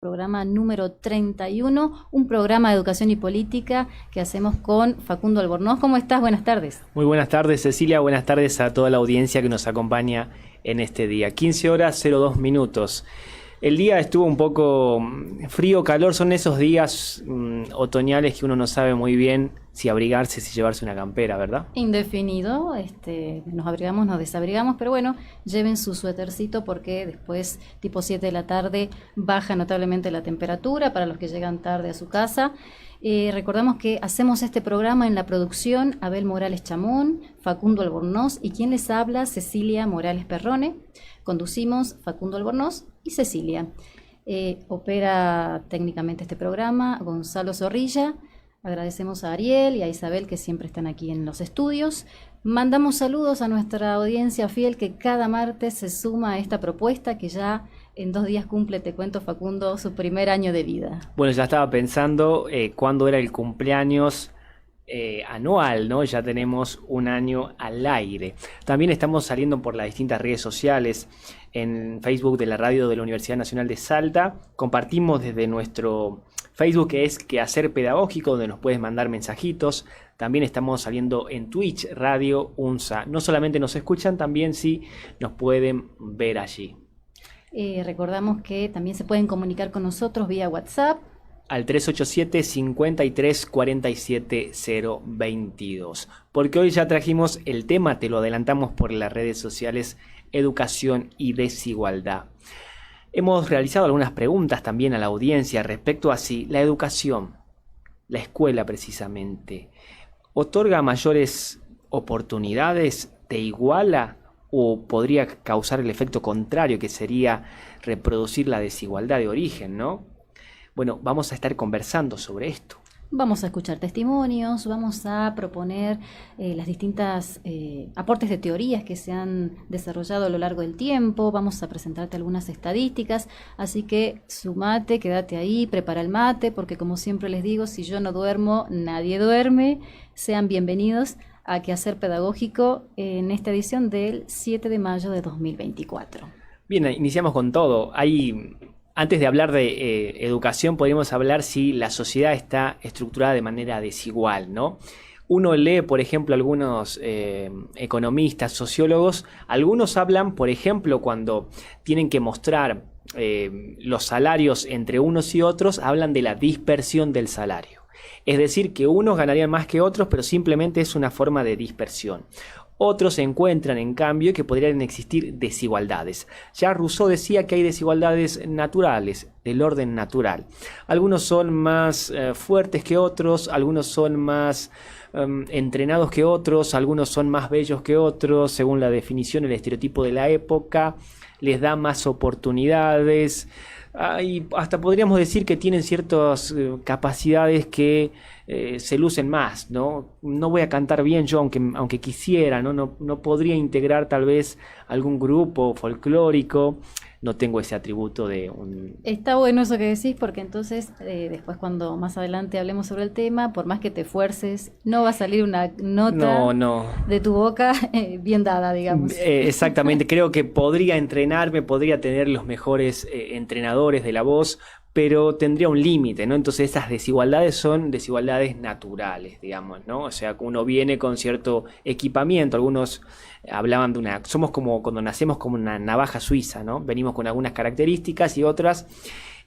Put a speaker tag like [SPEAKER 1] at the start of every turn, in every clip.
[SPEAKER 1] Programa número 31, un programa de educación y política que hacemos con Facundo Albornoz. ¿Cómo estás? Buenas tardes.
[SPEAKER 2] Muy buenas tardes, Cecilia. Buenas tardes a toda la audiencia que nos acompaña en este día. 15 horas 02 minutos. El día estuvo un poco frío, calor. Son esos días otoñales que uno no sabe muy bien si abrigarse, si llevarse una campera, ¿verdad?
[SPEAKER 1] Indefinido, nos abrigamos, nos desabrigamos, pero bueno, lleven su suétercito porque después, tipo 7 de la tarde, baja notablemente la temperatura para los que llegan tarde a su casa. Recordamos que hacemos este programa en la producción Abel Morales Chamón, Facundo Albornoz y quien les habla, Cecilia Morales Perrone. Conducimos Facundo Albornoz y Cecilia. Opera técnicamente este programa Gonzalo Zorrilla. Agradecemos a Ariel y a Isabel que siempre están aquí en los estudios. Mandamos saludos a nuestra audiencia fiel que cada martes se suma a esta propuesta que ya en 2 días cumple, te cuento Facundo, su primer año de vida.
[SPEAKER 2] Bueno, ya estaba pensando cuándo era el cumpleaños anual, ¿no? Ya tenemos un año al aire. También estamos saliendo por las distintas redes sociales. En Facebook de la radio de la Universidad Nacional de Salta compartimos desde nuestro Facebook, que es Quehacer Pedagógico, donde nos puedes mandar mensajitos. También estamos saliendo en Twitch Radio UNSA. No solamente nos escuchan, también sí nos pueden ver allí.
[SPEAKER 1] Recordamos que también se pueden comunicar con nosotros vía WhatsApp
[SPEAKER 2] Al 387 53 47 022. Porque hoy ya trajimos el tema, te lo adelantamos por las redes sociales, educación y desigualdad. Hemos realizado algunas preguntas también a la audiencia respecto a si la educación, la escuela precisamente, otorga mayores oportunidades, te iguala o podría causar el efecto contrario, que sería reproducir la desigualdad de origen, ¿no? Bueno, vamos a estar conversando sobre esto.
[SPEAKER 1] Vamos a escuchar testimonios, vamos a proponer las distintas aportes de teorías que se han desarrollado a lo largo del tiempo, vamos a presentarte algunas estadísticas, así que sumate, quédate ahí, prepara el mate, porque como siempre les digo, si yo no duermo, nadie duerme. Sean bienvenidos a Quehacer Pedagógico en esta edición del 7 de mayo de 2024.
[SPEAKER 2] Bien, iniciamos con todo. Antes de hablar de educación, podríamos hablar si la sociedad está estructurada de manera desigual, ¿no? Uno lee, por ejemplo, algunos economistas, sociólogos, algunos hablan, por ejemplo, cuando tienen que mostrar los salarios entre unos y otros, hablan de la dispersión del salario. Es decir, que unos ganarían más que otros, pero simplemente es una forma de dispersión. Otros encuentran, en cambio, que podrían existir desigualdades. Ya Rousseau decía que hay desigualdades naturales, del orden natural. Algunos son más fuertes que otros, algunos son más entrenados que otros, algunos son más bellos que otros, según la definición, el estereotipo de la época, les da más oportunidades. Y hasta podríamos decir que tienen ciertas capacidades que se lucen más, ¿no? No voy a cantar bien yo, aunque quisiera, ¿no? No podría integrar tal vez algún grupo folclórico. No tengo ese atributo de un...
[SPEAKER 1] Está bueno eso que decís, porque entonces después cuando más adelante hablemos sobre el tema, por más que te esfuerces, no va a salir una nota de tu boca bien dada, digamos.
[SPEAKER 2] Exactamente, creo que podría entrenarme, podría tener los mejores entrenadores de la voz, pero tendría un límite, ¿no? Entonces esas desigualdades son desigualdades naturales, digamos, ¿no? O sea, uno viene con cierto equipamiento, algunos hablaban de somos como cuando nacemos como una navaja suiza, ¿no? Venimos con algunas características y otras,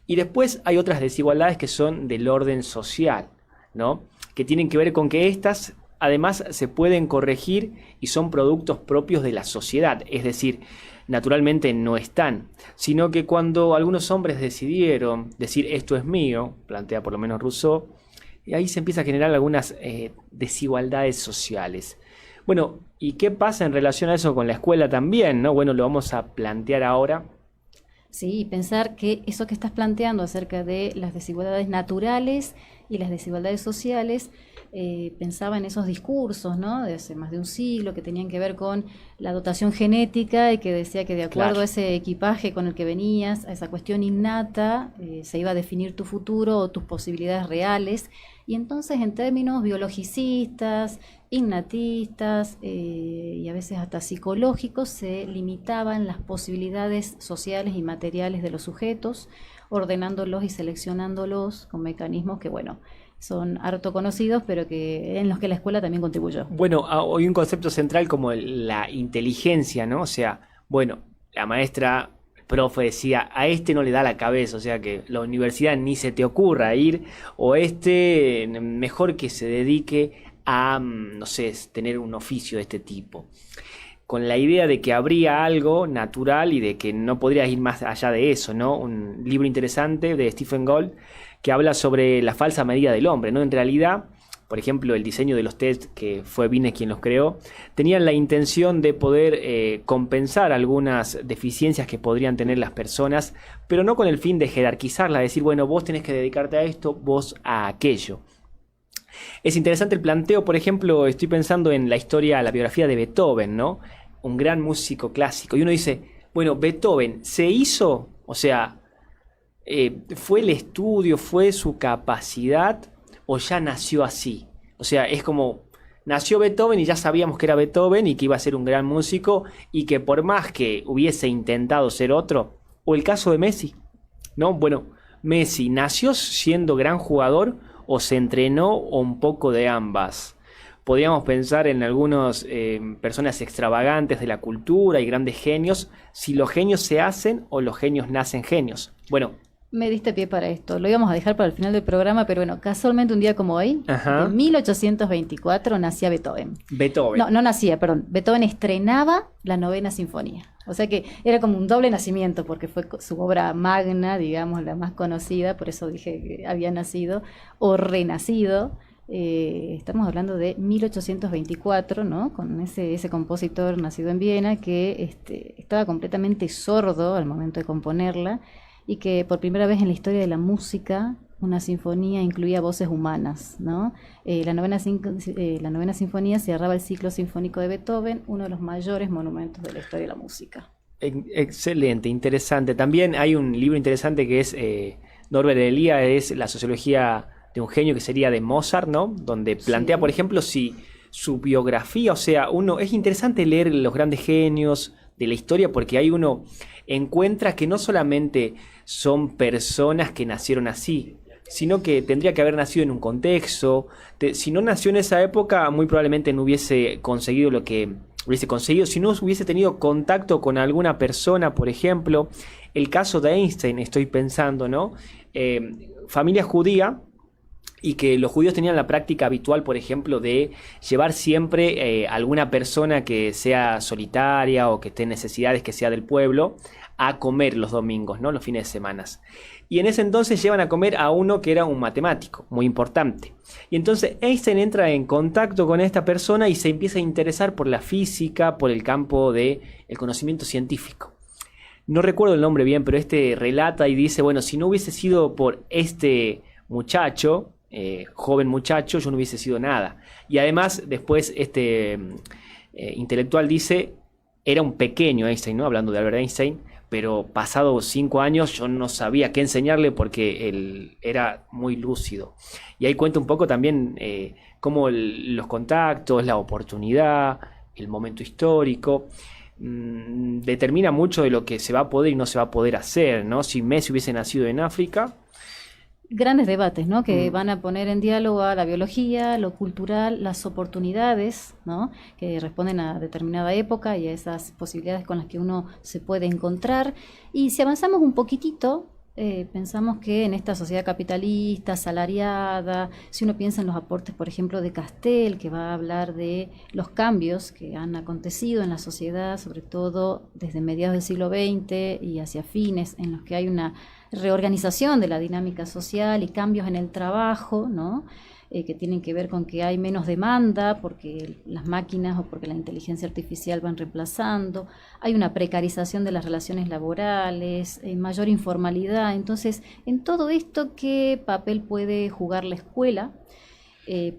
[SPEAKER 2] y después hay otras desigualdades que son del orden social, ¿no? Que tienen que ver con que estas además se pueden corregir y son productos propios de la sociedad, es decir, naturalmente no están, sino que cuando algunos hombres decidieron decir esto es mío, plantea por lo menos Rousseau, y ahí se empieza a generar algunas desigualdades sociales. Bueno, ¿y qué pasa en relación a eso con la escuela también, ¿no? Bueno, lo vamos a plantear ahora.
[SPEAKER 1] Sí, pensar que eso que estás planteando acerca de las desigualdades naturales y las desigualdades sociales, pensaba en esos discursos, ¿no? De hace más de un siglo que tenían que ver con la dotación genética y que decía que de acuerdo a ese equipaje con el que venías, a esa cuestión innata, se iba a definir tu futuro o tus posibilidades reales. Y entonces en términos biologicistas, innatistas y a veces hasta psicológicos se limitaban las posibilidades sociales y materiales de los sujetos. ordenándolos y seleccionándolos con mecanismos que, bueno, son harto conocidos, pero que en los que la escuela también contribuyó.
[SPEAKER 2] Bueno, hay un concepto central como la inteligencia, ¿no? O sea, bueno, la maestra, el profe decía, a este no le da la cabeza, o sea que la universidad ni se te ocurra ir, o mejor que se dedique a, no sé, tener un oficio de este tipo. Con la idea de que habría algo natural y de que no podrías ir más allá de eso, ¿no? Un libro interesante de Stephen Gould que habla sobre la falsa medida del hombre, ¿no? En realidad, por ejemplo, el diseño de los test, que fue Binet quien los creó, tenían la intención de poder compensar algunas deficiencias que podrían tener las personas, pero no con el fin de jerarquizarla, decir, bueno, vos tenés que dedicarte a esto, vos a aquello. Es interesante el planteo, por ejemplo, estoy pensando en la historia, la biografía de Beethoven, ¿no? Un gran músico clásico. Y uno dice, bueno, Beethoven se hizo, o sea, ¿fue el estudio, fue su capacidad o ya nació así? O sea, es como, nació Beethoven y ya sabíamos que era Beethoven y que iba a ser un gran músico y que por más que hubiese intentado ser otro, o el caso de Messi, ¿no? Bueno, Messi nació siendo gran jugador o se entrenó o un poco de ambas. Podríamos pensar en algunas personas extravagantes de la cultura y grandes genios, si los genios se hacen o los genios nacen genios. Bueno,
[SPEAKER 1] me diste pie para esto. Lo íbamos a dejar para el final del programa, pero bueno, casualmente un día como hoy,
[SPEAKER 2] ajá,
[SPEAKER 1] en 1824, nacía Beethoven.
[SPEAKER 2] Beethoven.
[SPEAKER 1] No nacía, perdón. Beethoven estrenaba la Novena Sinfonía. O sea que era como un doble nacimiento, porque fue su obra magna, digamos, la más conocida, por eso dije que había nacido, o renacido. Estamos hablando de 1824, ¿no? Con ese compositor nacido en Viena que estaba completamente sordo al momento de componerla, y que por primera vez en la historia de la música una sinfonía incluía voces humanas, ¿no? La novena sinfonía cerraba el ciclo sinfónico de Beethoven, uno de los mayores monumentos de la historia de la música.
[SPEAKER 2] Excelente, interesante. También hay un libro interesante que es Norbert Elias, es la sociología de un genio, que sería de Mozart, ¿no? Donde plantea, por ejemplo, si su biografía, o sea, es interesante leer los grandes genios de la historia porque ahí uno encuentra que no solamente son personas que nacieron así, sino que tendría que haber nacido en un contexto. Si no nació en esa época, muy probablemente no hubiese conseguido lo que hubiese conseguido, si no hubiese tenido contacto con alguna persona, por ejemplo. El caso de Einstein, estoy pensando, ¿no? Familia judía, y que los judíos tenían la práctica habitual, por ejemplo, de llevar siempre alguna persona que sea solitaria o que esté en necesidades, que sea del pueblo, a comer los domingos, ¿no? Los fines de semana. Y en ese entonces llevan a comer a uno que era un matemático, muy importante. Y entonces Einstein entra en contacto con esta persona y se empieza a interesar por la física, por el campo del conocimiento científico. No recuerdo el nombre bien, pero relata y dice, bueno, si no hubiese sido por este muchacho, joven muchacho, yo no hubiese sido nada. Y además después intelectual dice, era un pequeño Einstein, ¿no? Hablando de Albert Einstein, pero pasados 5 años yo no sabía qué enseñarle porque él era muy lúcido. Y ahí cuenta un poco también cómo los contactos, la oportunidad, el momento histórico, determina mucho de lo que se va a poder y no se va a poder hacer, ¿no? Si Messi hubiese nacido en África.
[SPEAKER 1] Grandes debates, ¿no? Que van a poner en diálogo a la biología, lo cultural, las oportunidades, ¿no? Que responden a determinada época y a esas posibilidades con las que uno se puede encontrar. Y si avanzamos un poquitito, pensamos que en esta sociedad capitalista, asalariada, si uno piensa en los aportes, por ejemplo, de Castel, que va a hablar de los cambios que han acontecido en la sociedad, sobre todo desde mediados del siglo XX y hacia fines, en los que hay una reorganización de la dinámica social y cambios en el trabajo, ¿no? Que tienen que ver con que hay menos demanda porque las máquinas o porque la inteligencia artificial van reemplazando, hay una precarización de las relaciones laborales, mayor informalidad. Entonces, en todo esto, ¿qué papel puede jugar la escuela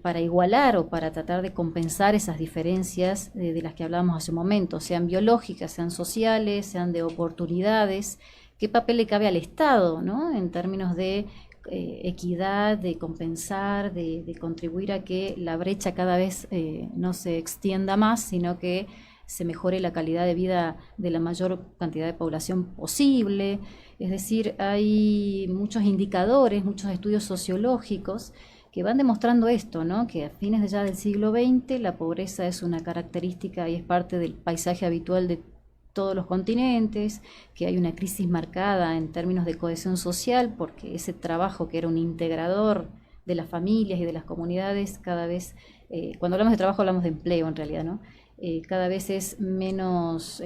[SPEAKER 1] para igualar o para tratar de compensar esas diferencias de las que hablábamos hace un momento, sean biológicas, sean sociales, sean de oportunidades? ¿Qué papel le cabe al Estado, ¿no? En términos de equidad, de compensar, de contribuir a que la brecha cada vez no se extienda más, sino que se mejore la calidad de vida de la mayor cantidad de población posible. Es decir, hay muchos indicadores, muchos estudios sociológicos que van demostrando esto, ¿no? Que a fines ya del siglo XX la pobreza es una característica y es parte del paisaje habitual de todos los continentes, que hay una crisis marcada en términos de cohesión social, porque ese trabajo que era un integrador de las familias y de las comunidades, cada vez, cuando hablamos de trabajo hablamos de empleo en realidad, ¿no? Cada vez es menos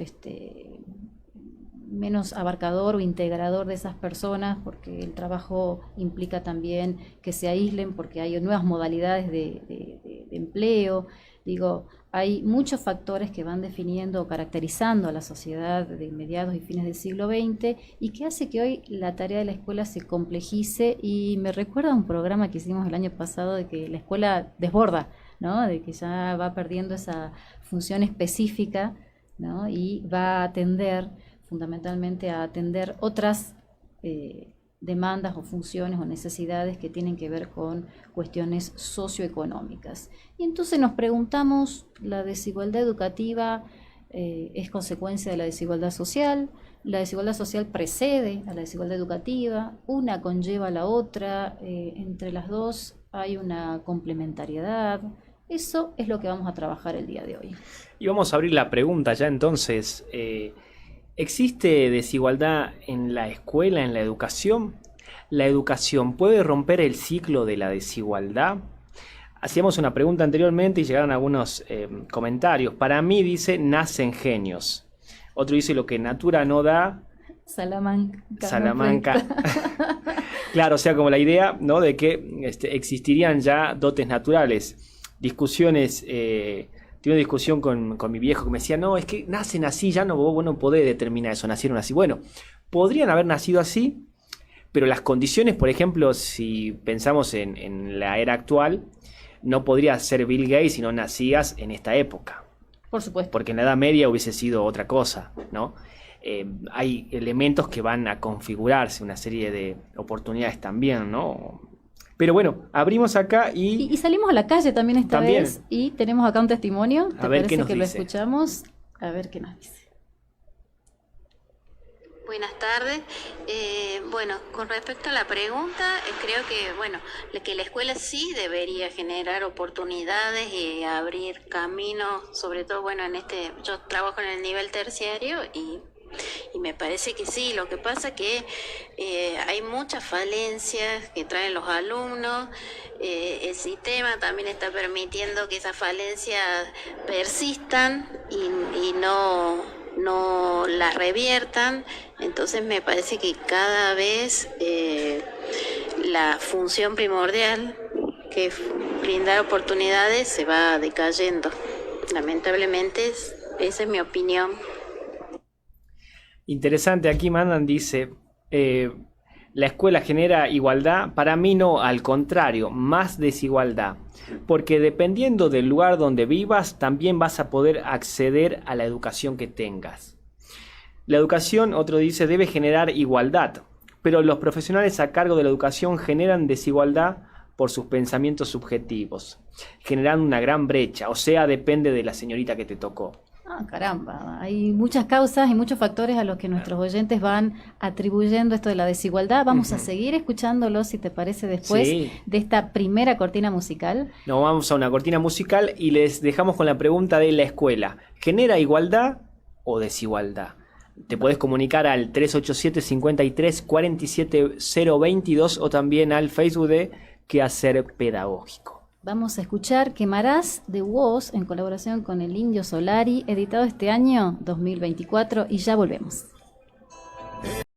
[SPEAKER 1] abarcador o integrador de esas personas, porque el trabajo implica también que se aíslen, porque hay nuevas modalidades de empleo. Digo, hay muchos factores que van definiendo o caracterizando a la sociedad de mediados y fines del siglo XX y que hace que hoy la tarea de la escuela se complejice, y me recuerda a un programa que hicimos el año pasado de que la escuela desborda, ¿no? De que ya va perdiendo esa función específica, ¿no? Y va a atender fundamentalmente a atender otras demandas o funciones o necesidades que tienen que ver con cuestiones socioeconómicas. Y entonces nos preguntamos, ¿la desigualdad educativa es consecuencia de la desigualdad social? ¿La desigualdad social precede a la desigualdad educativa? ¿Una conlleva a la otra? Entre las dos hay una complementariedad. Eso es lo que vamos a trabajar el día de hoy.
[SPEAKER 2] Y vamos a abrir la pregunta ya entonces. ¿Existe desigualdad en la escuela, en la educación? ¿La educación puede romper el ciclo de la desigualdad? Hacíamos una pregunta anteriormente y llegaron algunos comentarios. Para mí dice, nacen genios. Otro dice, lo que natura no da, Salamanca. Claro, o sea, como la idea, ¿no?, de que existirían ya dotes naturales. Discusiones... Tuve una discusión con mi viejo que me decía, no, es que nacen así, ya no, vos no podés determinar eso, nacieron así. Bueno, podrían haber nacido así, pero las condiciones, por ejemplo, si pensamos en la era actual, no podrías ser Bill Gates si no nacías en esta época.
[SPEAKER 1] Por supuesto.
[SPEAKER 2] Porque en la Edad Media hubiese sido otra cosa, ¿no? Hay elementos que van a configurarse, una serie de oportunidades también, ¿no? Pero bueno, abrimos acá y
[SPEAKER 1] salimos a la calle también esta vez y tenemos acá un testimonio. ¿Te parece que lo escuchamos? A ver qué nos dice.
[SPEAKER 3] Buenas tardes. Bueno, con respecto a la pregunta, creo que la escuela sí debería generar oportunidades y abrir caminos, sobre todo, yo trabajo en el nivel terciario y me parece que sí. Lo que pasa que hay muchas falencias que traen los alumnos. El sistema también está permitiendo que esas falencias persistan y no las reviertan. Entonces me parece que cada vez la función primordial, que es brindar oportunidades, se va decayendo. Lamentablemente, esa es mi opinión.
[SPEAKER 2] Interesante, aquí mandan, dice, la escuela genera igualdad. Para mí no, al contrario, más desigualdad. Porque dependiendo del lugar donde vivas, también vas a poder acceder a la educación que tengas. La educación, otro dice, debe generar igualdad. Pero los profesionales a cargo de la educación generan desigualdad por sus pensamientos subjetivos, generando una gran brecha. O sea, depende de la señorita que te tocó.
[SPEAKER 1] Ah, caramba, hay muchas causas y muchos factores a los que nuestros oyentes van atribuyendo esto de la desigualdad. Vamos a seguir escuchándolo, si te parece, después de esta primera cortina musical.
[SPEAKER 2] Nos vamos a una cortina musical y les dejamos con la pregunta de la escuela. ¿Genera igualdad o desigualdad? Te podés comunicar al 387 53 47 022 o también al Facebook de Quehacer Pedagógico.
[SPEAKER 1] Vamos a escuchar Quemarás de Woz en colaboración con el Indio Solari, editado este año 2024, y ya volvemos.